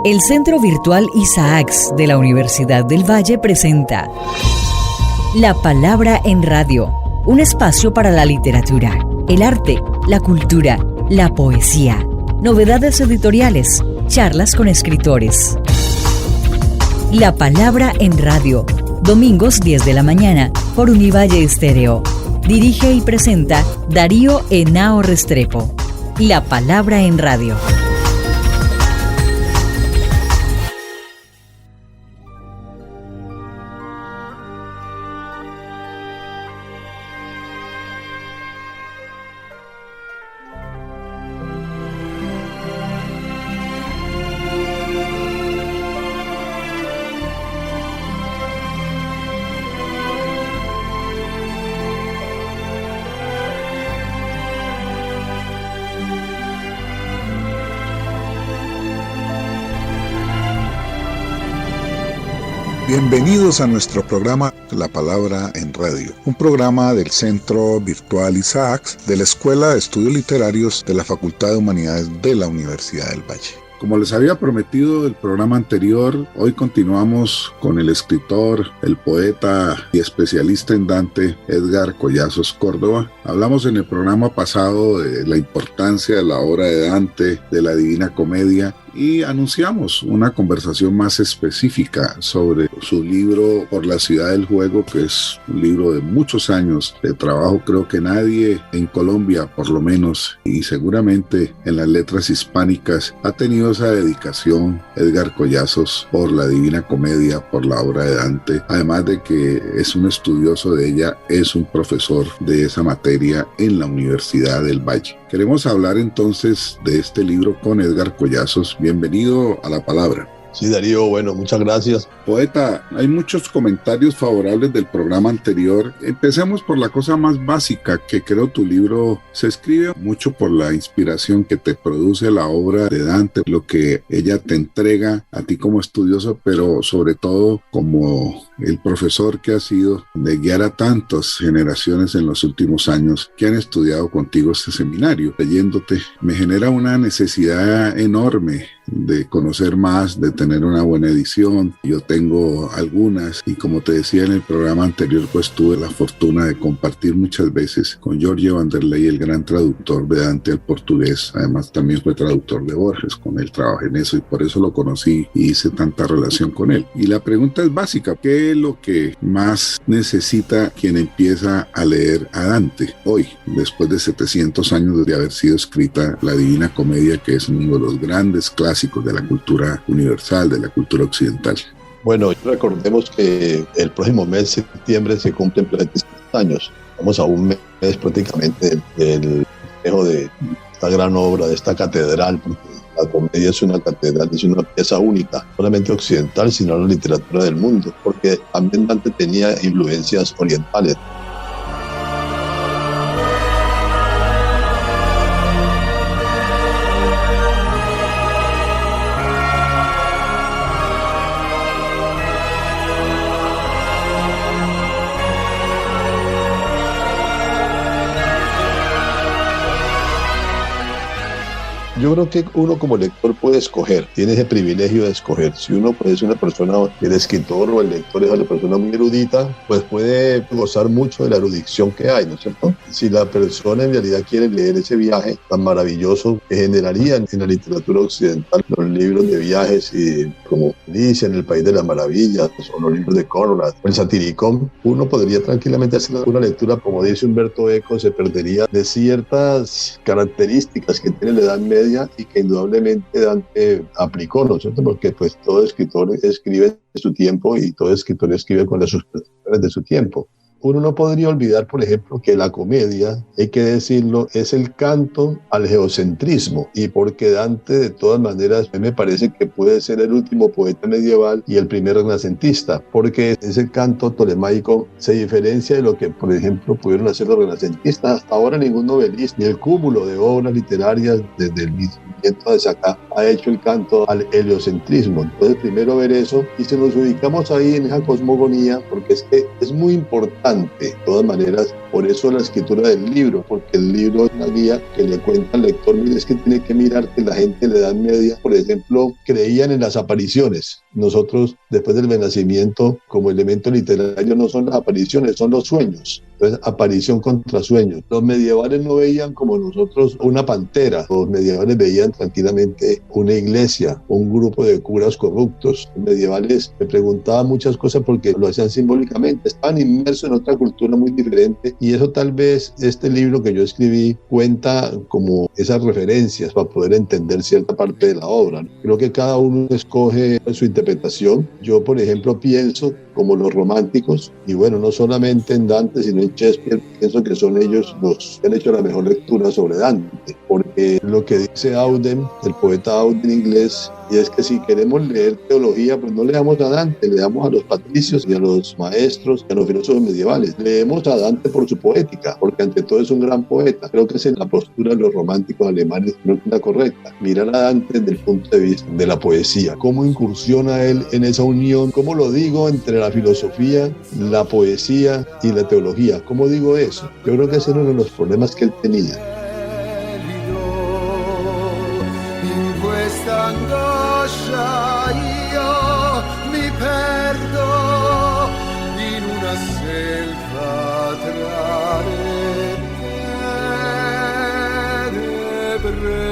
El Centro Virtual Isaacs de la Universidad del Valle presenta La Palabra en Radio, un espacio para la literatura, el arte, la cultura, la poesía, novedades editoriales, charlas con escritores. La Palabra en Radio, domingos 10 de la mañana por Univalle Estéreo. Dirige y presenta Darío Henao Restrepo. La Palabra en Radio. Bienvenidos a nuestro programa La Palabra en Radio, un programa del Centro Virtual Isaacs de la Escuela de Estudios Literarios de la Facultad de Humanidades de la Universidad del Valle. Como les había prometido el programa anterior, hoy continuamos con el escritor, el poeta y especialista en Dante, Edgar Collazos Córdoba. Hablamos en el programa pasado de la importancia de la obra de Dante, de la Divina Comedia, y anunciamos una conversación más específica sobre su libro Por la Ciudad del Juego, que es un libro de muchos años de trabajo. Creo que nadie en Colombia, por lo menos, y seguramente en las letras hispánicas, ha tenido esa dedicación, Edgar Collazos, por la Divina Comedia, por la obra de Dante. Además de que es un estudioso de ella, es un profesor de esa materia en la Universidad del Valle. Queremos hablar entonces de este libro con Edgar Collazos. Bienvenido a La Palabra. Sí, Darío, bueno, muchas gracias. Poeta, hay muchos comentarios favorables del programa anterior. Empecemos por la cosa más básica, que creo tu libro se escribe mucho por la inspiración que te produce la obra de Dante, lo que ella te entrega a ti como estudioso, pero sobre todo como el profesor que has sido de guiar a tantas generaciones en los últimos años que han estudiado contigo este seminario. Leyéndote, me genera una necesidad enorme de conocer más, de tener una buena edición. Yo tengo algunas y, como te decía en el programa anterior, pues tuve la fortuna de compartir muchas veces con Giorgio Vanderlei, el gran traductor de Dante al portugués. Además también fue traductor de Borges, con él trabajé en eso y por eso lo conocí y hice tanta relación con él. Y la pregunta es básica: ¿qué es lo que más necesita quien empieza a leer a Dante hoy, después de 700 años de haber sido escrita la Divina Comedia, que es uno de los grandes clásicos de la cultura universal, de la cultura occidental? Bueno, recordemos que el próximo mes, septiembre, se cumplen 30 años. Vamos a un mes prácticamente del festejo de esta gran obra, de esta catedral, porque la comedia es una catedral, es una pieza única, no solamente occidental, sino en la literatura del mundo, porque también Dante tenía influencias orientales. Yo creo que uno como lector puede escoger, tiene ese privilegio de escoger. Si uno pues, es una persona, el escritor o el lector es una persona muy erudita, pues puede gozar mucho de la erudición que hay, ¿no es cierto? Si la persona en realidad quiere leer ese viaje tan maravilloso que generaría en la literatura occidental los libros de viajes, y como Alicia en el País de las Maravillas, o los libros de Conrad, o el Satiricón, uno podría tranquilamente hacer una lectura, como dice Humberto Eco, se perdería de ciertas características que tiene la Edad Media y que indudablemente Dante aplicó, ¿no es cierto? Porque pues todo escritor escribe en su tiempo y todo escritor escribe con las suposiciones de su tiempo. Uno no podría olvidar, por ejemplo, que la comedia, hay que decirlo, es el canto al geocentrismo, y porque Dante, de todas maneras, me parece que puede ser el último poeta medieval y el primer renacentista, porque ese canto tolemaico se diferencia de lo que, por ejemplo, pudieron hacer los renacentistas. Hasta ahora ningún novelista, ni el cúmulo de obras literarias desde el de Sacá ha hecho el canto al heliocentrismo. Entonces, primero ver eso, y si nos ubicamos ahí en esa cosmogonía, porque es que es muy importante Dante. De todas maneras, por eso la escritura del libro, porque el libro es una guía que le cuenta al lector, mire, es que tiene que mirar que la gente de la Edad Media, por ejemplo, creían en las apariciones. Nosotros, después del Renacimiento, como elemento literario, no son las apariciones, son los sueños. Entonces, aparición contra sueños. Los medievales no veían como nosotros una pantera. Los medievales veían tranquilamente una iglesia, un grupo de curas corruptos. Los medievales me preguntaban muchas cosas porque lo hacían simbólicamente. Estaban inmersos en otra cultura muy diferente y eso tal vez este libro que yo escribí cuenta como esas referencias para poder entender cierta parte de la obra. Creo que cada uno escoge su interpretación. Yo, por ejemplo, pienso como los románticos, y bueno, no solamente en Dante, sino en Shakespeare, pienso que son ellos los que han hecho la mejor lectura sobre Dante, porque lo que dice Auden, el poeta Auden inglés, y es que si queremos leer teología, pues no leamos a Dante, leamos a los patricios y a los maestros y a los filósofos medievales. Leemos a Dante por su poética, porque ante todo es un gran poeta. Creo que es la postura de los románticos alemanes, creo que es la correcta. Mirar a Dante desde el punto de vista de la poesía. ¿Cómo incursiona él en esa unión? ¿Cómo lo digo entre la filosofía, la poesía y la teología? ¿Cómo digo eso? Yo creo que ese era uno de los problemas que él tenía. Io mi perdo in una selva tra le tenebre.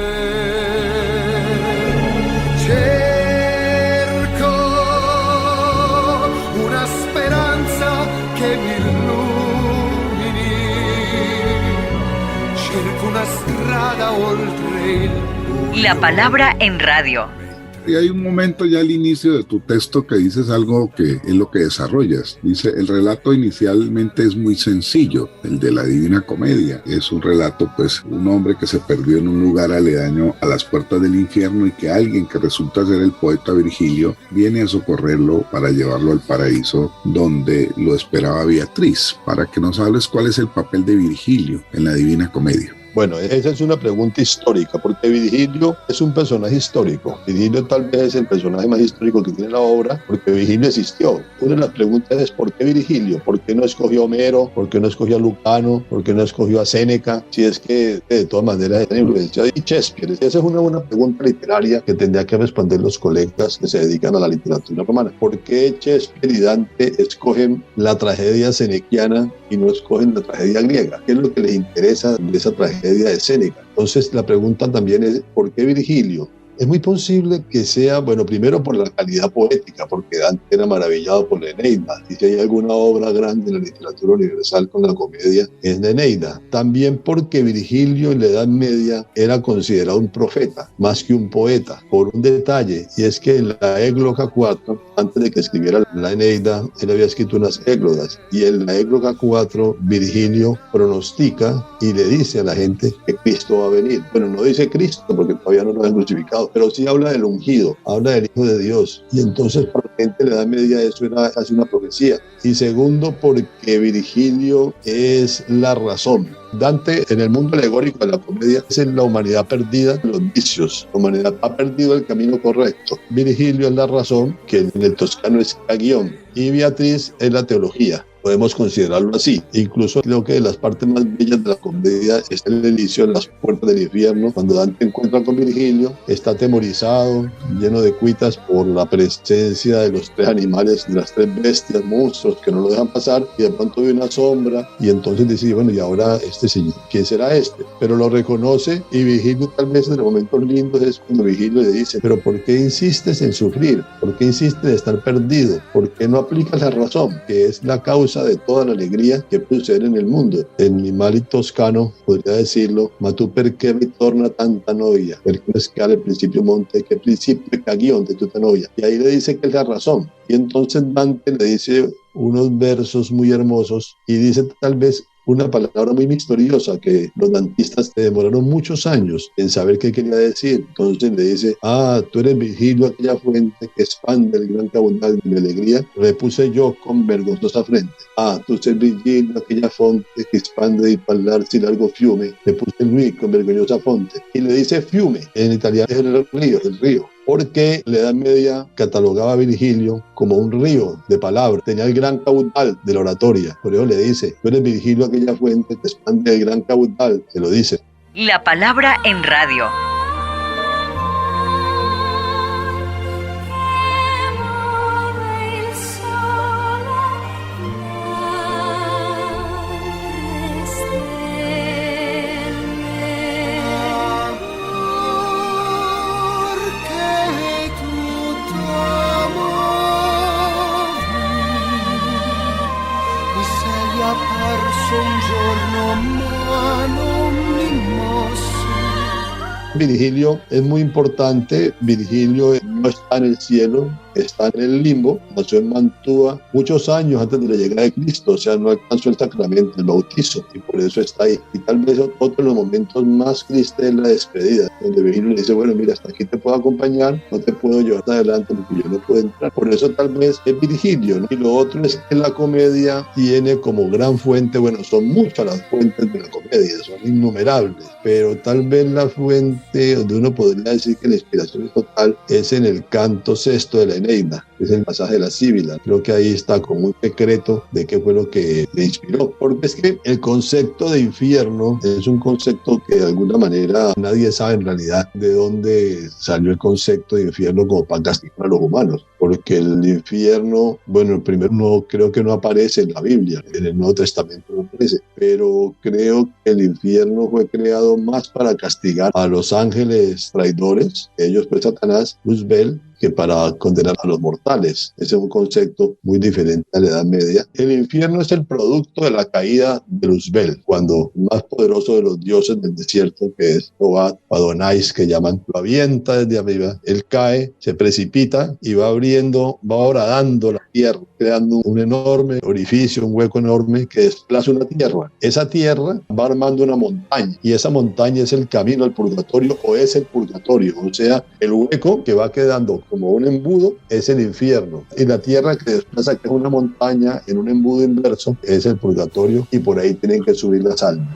Cerco una speranza che mi illumini, cerco una strada oltre il buio. La palabra en radio. Y hay un momento ya al inicio de tu texto que dices algo que es lo que desarrollas. Dice, el relato inicialmente es muy sencillo, el de la Divina Comedia. Es un relato, pues, un hombre que se perdió en un lugar aledaño a las puertas del infierno y que alguien que resulta ser el poeta Virgilio viene a socorrerlo para llevarlo al paraíso donde lo esperaba Beatriz. Para que nos hables cuál es el papel de Virgilio en la Divina Comedia. Bueno, esa es una pregunta histórica, porque Virgilio es un personaje histórico. Virgilio tal vez es el personaje más histórico que tiene la obra, porque Virgilio existió. Una de las preguntas es, ¿por qué Virgilio? ¿Por qué no escogió a Homero? ¿Por qué no escogió a Lucano? ¿Por qué no escogió a Séneca? Si es que de todas maneras es influencia de Shakespeare. Esa es una buena pregunta literaria que tendría que responder los colegas que se dedican a la literatura romana. ¿Por qué Shakespeare y Dante escogen la tragedia senequiana y no escogen la tragedia griega? ¿Qué es lo que les interesa de esa tragedia de Séneca? Entonces la pregunta también es, ¿por qué Virgilio? Es muy posible que sea, bueno, primero por la calidad poética, porque Dante era maravillado por la Eneida. Y si hay alguna obra grande en la literatura universal con la comedia, es la Eneida. También porque Virgilio en la Edad Media era considerado un profeta, más que un poeta, por un detalle, y es que en la Égloga 4, antes de que escribiera la Eneida, él había escrito unas églogas, y en la Égloga 4, Virgilio pronostica y le dice a la gente que Cristo va a venir. Bueno, no dice Cristo, porque todavía no lo han crucificado, pero sí habla del ungido, habla del Hijo de Dios. Y entonces para la gente de la Edad Media eso era casi una profecía. Y segundo, porque Virgilio es la razón. Dante, en el mundo alegórico de la comedia, es en la humanidad perdida de los vicios. La humanidad ha perdido el camino correcto. Virgilio es la razón, que en el toscano es Cagión, y Beatriz es la teología. Podemos considerarlo así. Incluso creo que de las partes más bellas de la comedia es el inicio en las puertas del infierno, cuando Dante encuentra con Virgilio, está atemorizado, lleno de cuitas por la presencia de los tres animales, de las tres bestias, monstruos que no lo dejan pasar, y de pronto ve una sombra, y entonces dice, bueno, y ahora este señor, ¿quién será este? Pero lo reconoce, y Virgilio tal vez en los momentos lindos es cuando Virgilio le dice, pero ¿por qué insistes en sufrir? ¿Por qué insistes en estar perdido? ¿Por qué no aplicas la razón, que es la causa de toda la alegría que puede suceder en el mundo? En mi mal toscano podría decirlo, ma tu perché ritorna tanta noia, perché scala el principio monte, que principio cagión de tuta noia. Y ahí le dice que es la razón. Y entonces Dante le dice unos versos muy hermosos y dice tal vez una palabra muy misteriosa que los dantistas demoraron muchos años en saber qué quería decir. Entonces le dice, tú eres Virgilio, aquella fuente que expande el gran caudal de mi alegría, repuse yo con vergonzosa frente. Tu sei Virgilio, aquella fonte que expande di parlarsi largo fiume, repuse lui con vergonzosa fonte. Y le dice fiume, en italiano es el río, porque la Edad Media catalogaba a Virgilio como un río de palabras, tenía el gran caudal de la oratoria, por eso le dice, tú eres Virgilio, aquella fuente que expande el gran caudal, se lo dice. La palabra en radio. Virgilio es muy importante. Virgilio no está en el cielo, está en el limbo. Nació en Mantua muchos años antes de la llegada de Cristo, o sea, no alcanzó el sacramento del bautizo y por eso está ahí. Y tal vez otro de los momentos más tristes es la despedida, donde Virgilio le dice, bueno, mira, hasta aquí te puedo acompañar, no te puedo llevar adelante porque yo no puedo entrar. Por eso tal vez es Virgilio, ¿no? Y lo otro es que la comedia tiene como gran fuente, bueno, son muchas las fuentes de la comedia, son innumerables, pero tal vez la fuente donde uno podría decir que la inspiración es total es en el canto sexto de la Eneida, que es el pasaje de la Síbila. Creo que ahí está como un secreto de qué fue lo que le inspiró, porque es que el concepto de infierno es un concepto que de alguna manera nadie sabe en realidad de dónde salió el concepto de infierno como para castigar a los humanos, porque el infierno, bueno, el primero no, creo que no aparece en la Biblia, en el Nuevo Testamento no aparece, pero creo que el infierno fue creado más para castigar a los ángeles traidores, ellos pues Satanás, Luzbel, que para condenar a los mortales. Ese es un concepto muy diferente a la Edad Media. El infierno es el producto de la caída de Luzbel, cuando el más poderoso de los dioses del desierto, que es Jehová, Adonais, que llaman, lo avienta desde arriba, él cae, se precipita y va abriendo, va horadando la tierra, creando un enorme orificio, un hueco enorme que desplaza una tierra. Esa tierra va armando una montaña y esa montaña es el camino al purgatorio o es el purgatorio, o sea, el hueco que va quedando como un embudo es el infierno y la tierra que desplaza, que es una montaña en un embudo inverso, es el purgatorio y por ahí tienen que subir las almas.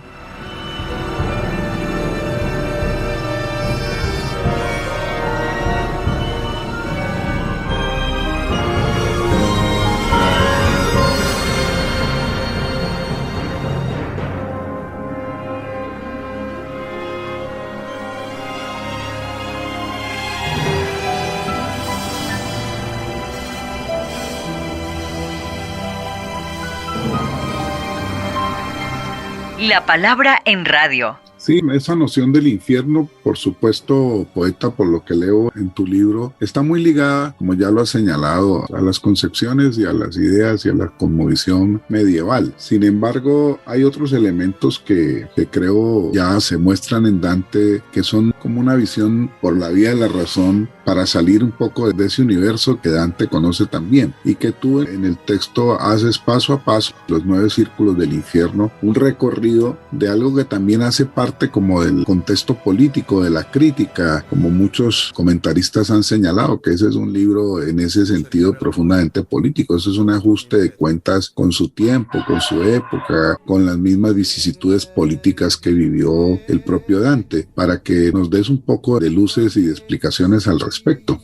La palabra en radio. Sí, esa noción del infierno, por supuesto, poeta, por lo que leo en tu libro, está muy ligada, como ya lo has señalado, a las concepciones y a las ideas y a la cosmovisión medieval. Sin embargo, hay otros elementos que creo ya se muestran en Dante, que son como una visión por la vía de la razón para salir un poco de ese universo que Dante conoce también y que tú en el texto haces paso a paso, los 9 círculos del infierno, un recorrido de algo que también hace parte como del contexto político, de la crítica, como muchos comentaristas han señalado, que ese es un libro en ese sentido profundamente político. Eso es un ajuste de cuentas con su tiempo, con su época, con las mismas vicisitudes políticas que vivió el propio Dante, para que nos des un poco de luces y de explicaciones al respecto.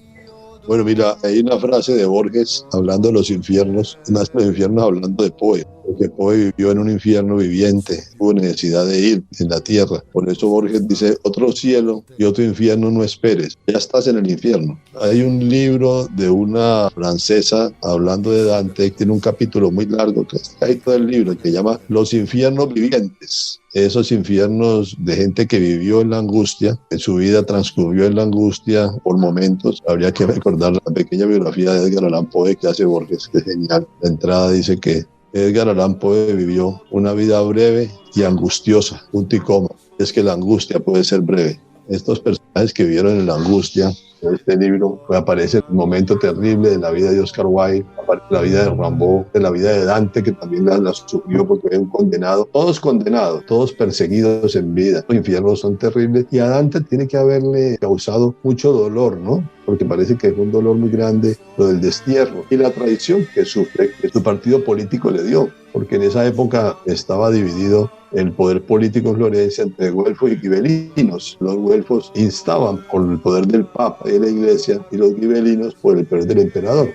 Bueno, mira, hay una frase de Borges hablando de los infiernos, más que los infiernos hablando de Poe, porque Poe vivió en un infierno viviente, tuvo necesidad de ir en la tierra. Por eso Borges dice, otro cielo y otro infierno no esperes, ya estás en el infierno. Hay un libro de una francesa hablando de Dante, que tiene un capítulo muy largo, que está ahí todo el libro, que se llama Los infiernos vivientes. Esos infiernos de gente que vivió en la angustia, en su vida transcurrió en la angustia por momentos. Habría que recordar la pequeña biografía de Edgar Allan Poe que hace Borges, que es genial. La entrada dice que Edgar Allan Poe vivió una vida breve y angustiosa, punto y coma. Es que la angustia puede ser breve. Estos personajes que vivieron en la angustia, en este libro, pues aparece el momento terrible de la vida de Oscar Wilde, aparece la vida de Rimbaud, de la vida de Dante, que también la sufrió porque era un condenado, todos perseguidos en vida. Los infiernos son terribles y a Dante tiene que haberle causado mucho dolor, ¿no? Porque parece que fue un dolor muy grande lo del destierro y la traición que sufre, que su partido político le dio. porque en esa época estaba dividido el poder político en Florencia entre güelfos y gibelinos. Los güelfos instaban por el poder del Papa y de la Iglesia, y los gibelinos por el poder del emperador.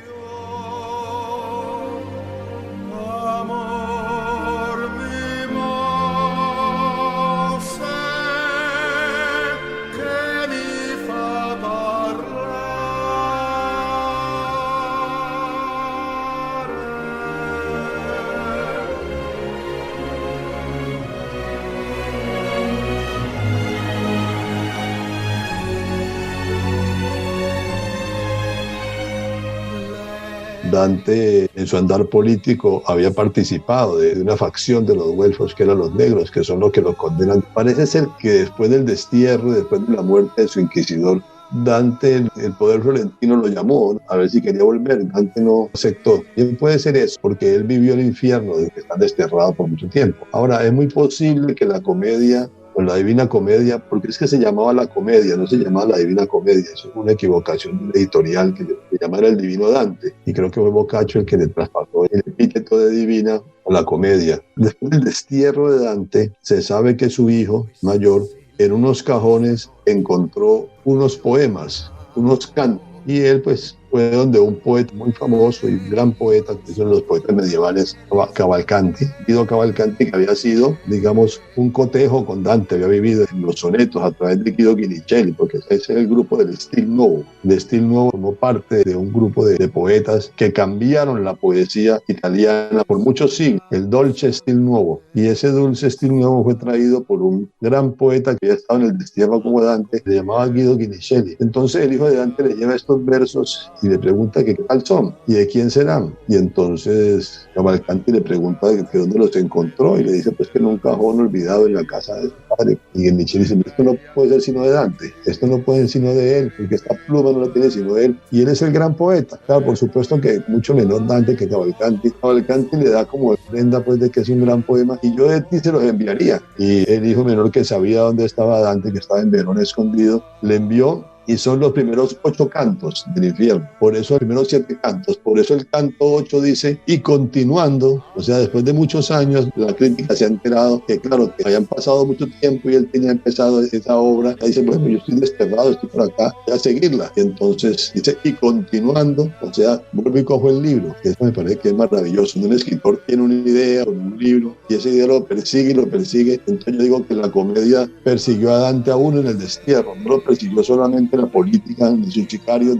Dante, en su andar político, había participado de una facción de los güelfos, que eran los negros, que son los que los condenan. Parece ser que después del destierro, después de la muerte de su inquisidor, Dante, el poder florentino lo llamó a ver si quería volver. Dante no aceptó. Bien puede ser eso, porque él vivió el infierno desde que está desterrado por mucho tiempo. Ahora, es muy posible que la comedia, o la Divina Comedia, porque es que se llamaba la comedia, no se llamaba la Divina Comedia, eso es una equivocación de un editorial que se llamara el Divino Dante, y creo que fue Boccaccio el que le traspasó el epíteto de divina a la comedia. Después del destierro de Dante, se sabe que su hijo mayor en unos cajones encontró unos poemas, unos cantos, y él pues fue donde un poeta muy famoso y un gran poeta, que son los poetas medievales, Cavalcanti, Guido Cavalcanti, que había sido, digamos, un cotejo con Dante, había vivido en los sonetos a través de Guido Guinicelli, porque ese es el grupo del Stil Nuovo. El Stil Nuovo formó parte de un grupo de poetas que cambiaron la poesía italiana por muchos siglos, el Dolce Stil Nuovo, y ese Dulce Stil Nuovo fue traído por un gran poeta que había estado en el destierro como Dante, se llamaba Guido Guinicelli. Entonces el hijo de Dante le lleva estos versos y le pregunta que qué tal son y de quién serán. Y entonces Cavalcanti le pregunta que dónde los encontró y le dice pues que en un cajón olvidado en la casa de su padre. Y Guinicelli dice, esto no puede ser sino de Dante, esto no puede ser sino de él, porque esta pluma no la tiene sino de él. Y él es el gran poeta. Claro, por supuesto que mucho menor Dante que Cavalcanti. Cavalcanti le da como prenda pues de que es un gran poema y yo de ti se los enviaría. Y el hijo menor, que sabía dónde estaba Dante, que estaba en Verona escondido, le envió. Y son los primeros 8 cantos del infierno. Por eso los primeros 7 cantos. Por eso el canto 8 dice, y continuando, o sea, después de muchos años, la crítica se ha enterado que, claro, que habían pasado mucho tiempo y él tenía empezado esa obra. Ahí dice, bueno, yo estoy desterrado, estoy por acá, voy a seguirla. Y entonces dice, y continuando, o sea, vuelvo y cojo el libro. Eso me parece que es maravilloso. Un escritor tiene una idea o un libro y esa idea lo persigue y lo persigue. Entonces yo digo que la comedia persiguió a Dante aún en el destierro. No lo persiguió solamente la política de los sicarios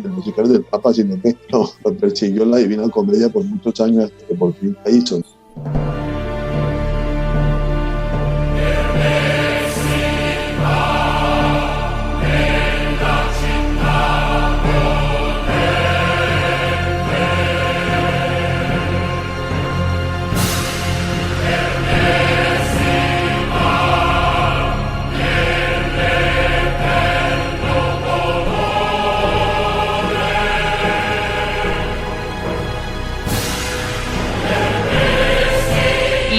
del Papa, sino que lo persiguió la Divina Comedia por muchos años hasta que por fin la hizo.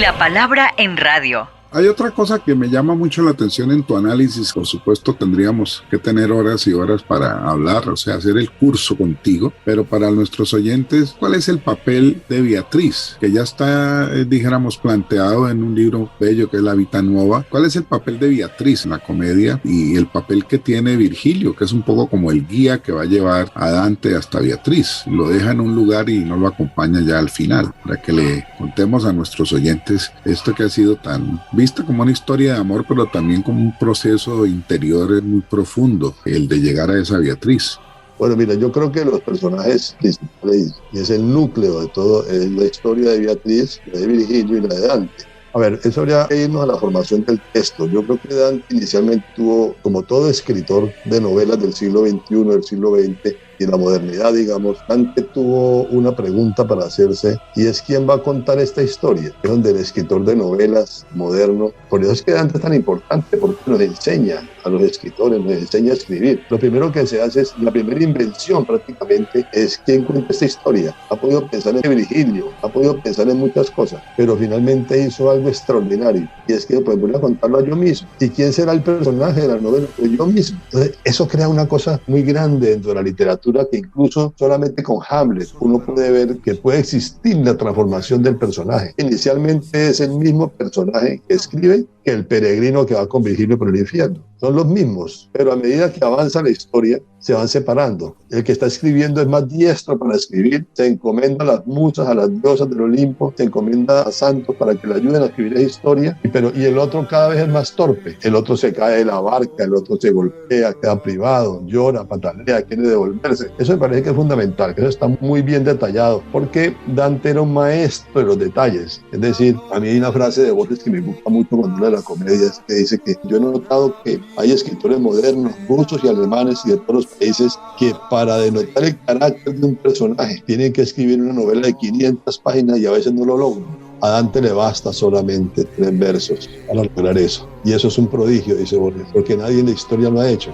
La palabra en radio. Hay otra cosa que me llama mucho la atención en tu análisis. Por supuesto, tendríamos que tener horas y horas para hablar, o sea, hacer el curso contigo. Pero para nuestros oyentes, ¿cuál es el papel de Beatriz? Que ya está, dijéramos, planteado en un libro bello que es La Vita Nuova. ¿Cuál es el papel de Beatriz en la comedia? Y el papel que tiene Virgilio, que es un poco como el guía que va a llevar a Dante hasta Beatriz. Lo deja en un lugar y no lo acompaña ya al final. Para que le contemos a nuestros oyentes esto que ha sido tan vista como una historia de amor, pero también como un proceso interior muy profundo, el de llegar a esa Beatriz. Bueno, mira, yo creo que los personajes principales, y es el núcleo de todo, es la historia de Beatriz, la de Virgilio y la de Dante. A ver, eso habría que irnos a la formación del texto. Yo creo que Dante inicialmente tuvo, como todo escritor de novelas del siglo XXI, del siglo XX, y la modernidad, digamos, Dante tuvo una pregunta para hacerse, y es ¿quién va a contar esta historia? Es donde el escritor de novelas moderno, por eso es que Dante es tan importante, porque nos enseña a los escritores, nos enseña a escribir. Lo primero que se hace es, la primera invención prácticamente, es ¿quién cuenta esta historia? Ha podido pensar en Virgilio, ha podido pensar en muchas cosas, pero finalmente hizo algo extraordinario, y es que pues voy a contarlo yo mismo. ¿Y quién será el personaje de la novela? Pues yo mismo. Entonces, eso crea una cosa muy grande dentro de la literatura, literatura que incluso solamente con Hamlet uno puede ver que puede existir la transformación del personaje. Inicialmente es el mismo personaje que escribe que el peregrino que va con Virgilio por el infierno. Son los mismos, pero a medida que avanza la historia se van separando. El que está escribiendo es más diestro para escribir, se encomienda a las musas, a las diosas del Olimpo, se encomienda a santos para que le ayuden a escribir esa historia, y el otro cada vez es más torpe. El otro se cae de la barca, el otro se golpea, queda privado, llora, patalea, quiere devolverse. Eso me parece que es fundamental, que eso está muy bien detallado, porque Dante era un maestro de los detalles. Es decir, a mí hay una frase de Borges que me gusta mucho cuando habla de la comedia, que dice que yo he notado que hay escritores modernos, rusos y alemanes y de todos los países, que para denotar el carácter de un personaje tienen que escribir una novela de 500 páginas y a veces no lo logran. A Dante le basta solamente 3 versos para lograr eso. Y eso es un prodigio, dice Borges, porque nadie en la historia lo ha hecho.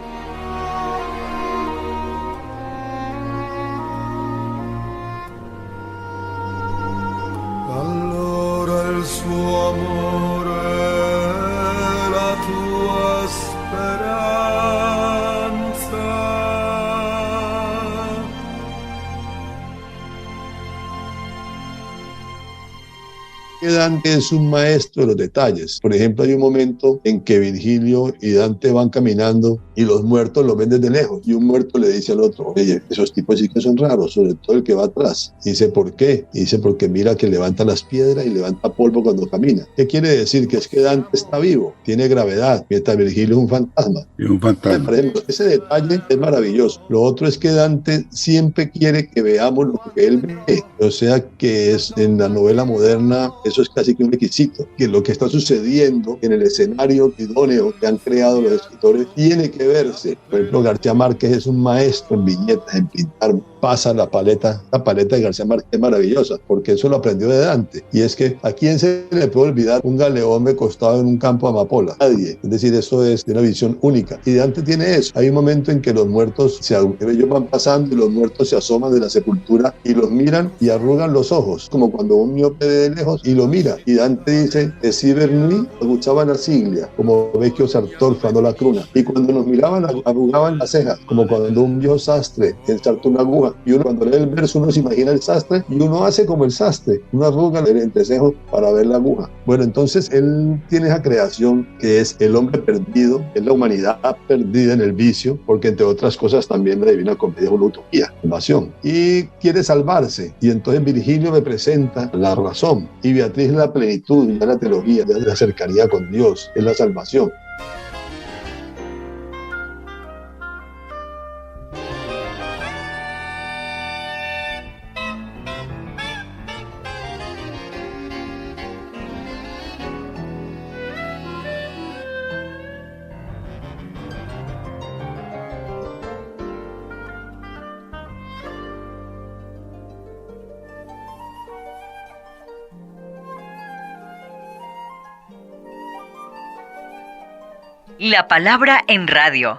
Allora el suo amore, la tua speranza. Que Dante es un maestro de los detalles. Por ejemplo, hay un momento en que Virgilio y Dante van caminando y los muertos los ven desde lejos, y un muerto le dice al otro: oye, esos tipos sí que son raros, sobre todo el que va atrás. Y dice: ¿por qué? Y dice: porque mira que levanta las piedras y levanta polvo cuando camina. ¿Qué quiere decir? Que es que Dante está vivo, tiene gravedad, mientras Virgilio es un fantasma. Y un fantasma. Por ejemplo, ese detalle es maravilloso. Lo otro es que Dante siempre quiere que veamos lo que él ve, o sea que es en la novela moderna, eso es casi que un requisito, que lo que está sucediendo en el escenario idóneo que han creado los escritores tiene que verse. Por ejemplo, García Márquez es un maestro en viñetas, en pintar. Pasa la paleta de García Márquez es maravillosa, porque eso lo aprendió de Dante. Y es que ¿a quién se le puede olvidar un galeón recostado en un campo de amapola? Nadie. Es decir, eso es de una visión única. Y Dante tiene eso. Hay un momento en que los muertos, ellos van pasando y los muertos se asoman de la sepultura y los miran y arrugan los ojos, como cuando un miope de lejos y lo mira. Y Dante dice: Esiber nui aguchaban la siglia, como vecchio sartor fanno la cruna. Y cuando nos miraban, arrugaban las cejas, como cuando un viejo sastre ensartó una aguja. Y uno, cuando lee el verso, uno se imagina el sastre y uno hace como el sastre, uno arruga el entrecejo para ver la aguja. Bueno, entonces él tiene esa creación que es el hombre perdido, es la humanidad perdida en el vicio, porque entre otras cosas también la Divina Comedia es una utopía, salvación, y quiere salvarse. Y entonces Virgilio representa la razón y Beatriz la plenitud, ya la teología, ya la cercanía con Dios, es la salvación. La palabra en radio.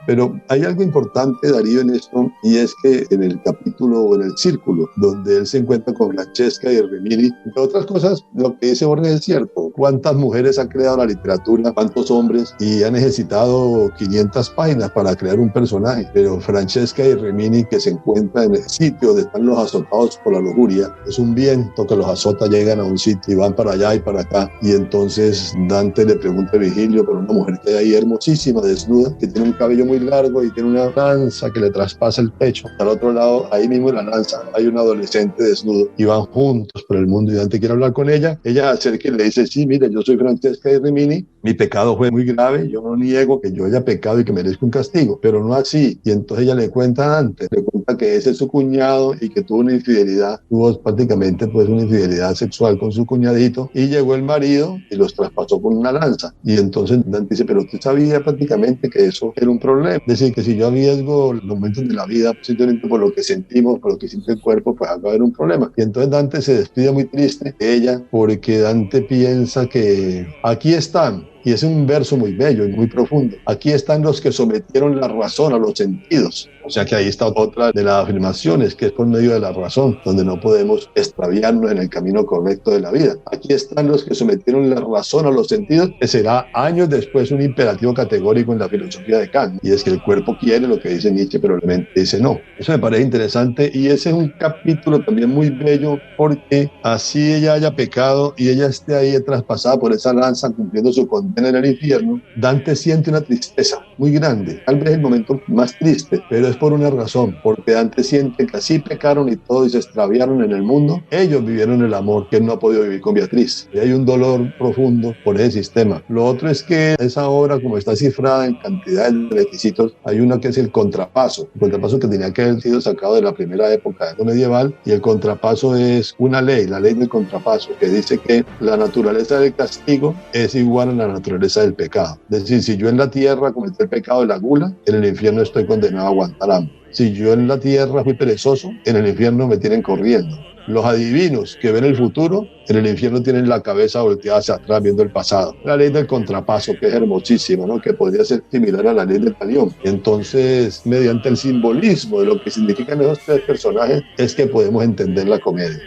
Pero hay algo importante, Darío, en esto, y es que en el capítulo o en el círculo donde él se encuentra con Francesca y Rimini, entre otras cosas, lo que dice Borges es cierto. ¿Cuántas mujeres ha creado la literatura? ¿Cuántos hombres? Y ha necesitado 500 páginas para crear un personaje. Pero Francesca y Rimini, que se encuentran en el sitio donde están los azotados por la lujuria, es un viento que los azota, llegan a un sitio y van para allá y para acá. Y entonces Dante le pregunta a Virgilio por una mujer que hay ahí hermosísima, desnuda, que tiene un cabello muy largo y tiene una lanza que le traspasa el pecho. Al otro lado, ahí mismo en la lanza, hay un adolescente desnudo y van juntos por el mundo y Dante quiere hablar con ella. Ella acerca y le dice: sí, mire, yo soy Francesca de Rimini, mi pecado fue muy grave, yo no niego que yo haya pecado y que merezco un castigo, pero no así. Y entonces ella le cuenta a Dante, le cuenta que ese es su cuñado y que tuvo una infidelidad, tuvo prácticamente pues una infidelidad sexual con su cuñadito, y llegó el marido y los traspasó con una lanza. Y entonces Dante dice: pero usted sabía prácticamente que eso era un problema. Es decir, que si yo arriesgo los momentos de la vida simplemente por lo que sentimos, por lo que siente el cuerpo, pues va a haber un problema. Y entonces Dante se despide muy triste de ella, porque Dante piensa que aquí están. Y es un verso muy bello y muy profundo. Aquí están los que sometieron la razón a los sentidos. O sea que ahí está otra de las afirmaciones, que es por medio de la razón, donde no podemos extraviarnos en el camino correcto de la vida. Aquí están los que sometieron la razón a los sentidos, que será años después un imperativo categórico en la filosofía de Kant, y es que el cuerpo quiere lo que dice Nietzsche, pero la mente dice no. Eso me parece interesante, y ese es un capítulo también muy bello, porque así ella haya pecado y ella esté ahí traspasada por esa lanza cumpliendo su condena en el infierno, Dante siente una tristeza muy grande, tal vez el momento más triste, pero es por una razón, porque Dante siente que así pecaron y todo y se extraviaron en el mundo, ellos vivieron el amor que él no ha podido vivir con Beatriz, y hay un dolor profundo por ese sistema. Lo otro es que esa obra, como está cifrada en cantidades de requisitos, hay una que es el contrapaso que tenía que haber sido sacado de la primera época de lo medieval, y el contrapaso es una ley, la ley del contrapaso, que dice que la naturaleza del castigo es igual a la naturaleza del pecado. Es decir, si yo en la tierra cometí el pecado de la gula, en el infierno estoy condenado a aguantar hambre. Si yo en la tierra fui perezoso, en el infierno me tienen corriendo. Los adivinos que ven el futuro, en el infierno tienen la cabeza volteada hacia atrás viendo el pasado. La ley del contrapaso, que es hermosísima, ¿no? Que podría ser similar a la ley del talión. Entonces, mediante el simbolismo de lo que significan esos tres personajes, es que podemos entender la comedia.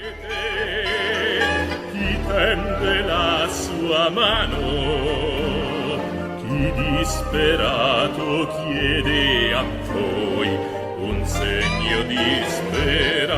Disperato chiede a voi un segno di speranza,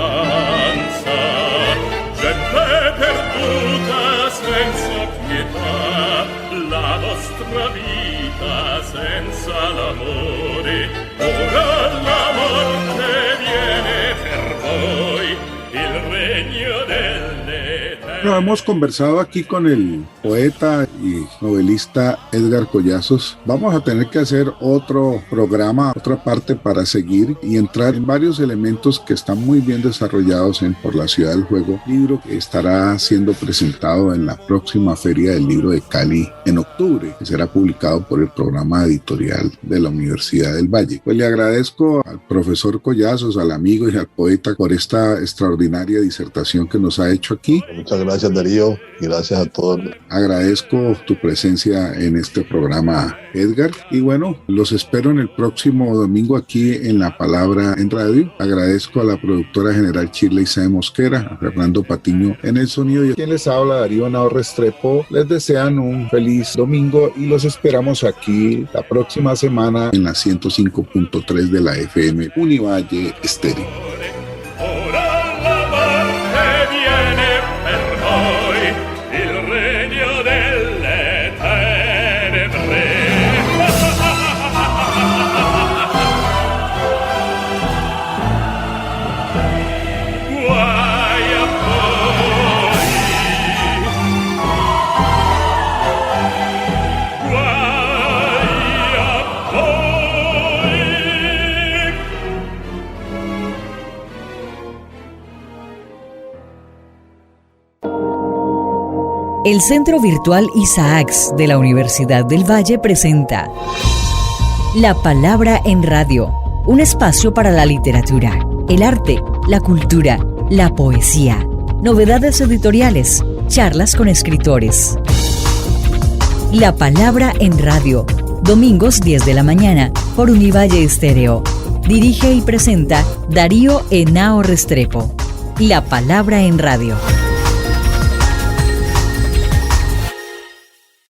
gente perduta senza pietà, la vostra vita senza l'amore, ora la morte viene per voi, il regno dell'Eterno. Bueno, hemos conversado aquí con el poeta y novelista Edgar Collazos. Vamos a tener que hacer otro programa, otra parte para seguir y entrar en varios elementos que están muy bien desarrollados en Por la Ciudad del Juego, libro que estará siendo presentado en la próxima Feria del Libro de Cali en octubre, que será publicado por el programa editorial de la Universidad del Valle. Pues le agradezco al profesor Collazos, al amigo y al poeta por esta extraordinaria disertación que nos ha hecho aquí. Muchas gracias, Darío, y gracias a todos. Agradezco tu presencia en este programa, Edgar, y bueno, los espero en el próximo domingo aquí en La Palabra en Radio. Agradezco a la productora general Shirley Sáenz Mosquera, a Fernando Patiño en el sonido, y a quien les habla, Darío Henao Restrepo. Les desean un feliz domingo y los esperamos aquí la próxima semana en la 105.3 de la FM Univalle Estéreo. El Centro Virtual Isaacs de la Universidad del Valle presenta La Palabra en Radio, un espacio para la literatura, el arte, la cultura, la poesía, novedades editoriales, charlas con escritores. La Palabra en Radio, domingos 10 de la mañana por Univalle Estéreo. Dirige y presenta Darío Henao Restrepo. La Palabra en Radio.